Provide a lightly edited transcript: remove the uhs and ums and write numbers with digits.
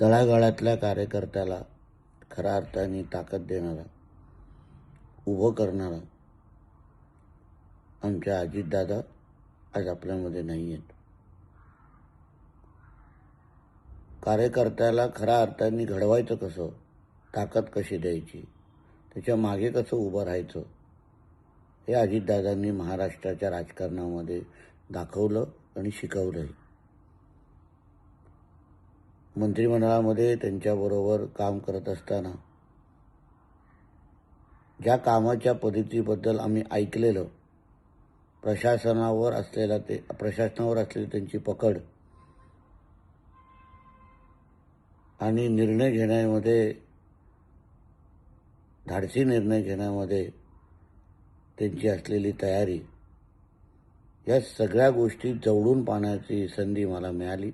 तळागाळातल्या कार्यकर्त्याला खऱ्या अर्थाने ताकद देणारा, उभं करणारा आमच्या अजितदादा आज आपल्यामध्ये नाही आहेत. कार्यकर्त्याला खऱ्या अर्थाने घडवायचं कसं, ताकद कशी द्यायची, त्याच्या मागे कसं उभं राहायचं, हे अजितदादांनी महाराष्ट्राच्या राजकारणामध्ये दाखवलं आणि शिकवलंही. मंत्रिमंडळामध्ये त्यांच्याबरोबर काम करत असताना ज्या कामाच्या पद्धतीबद्दल आम्ही ऐकलेलं, प्रशासनावर असलेली त्यांची पकड आणि निर्णय घेण्यामध्ये, धाडसी निर्णय घेण्यामध्ये त्यांची असलेली तयारी, या सगळ्या गोष्टी जवळून पाहण्याची संधी मला मिळाली.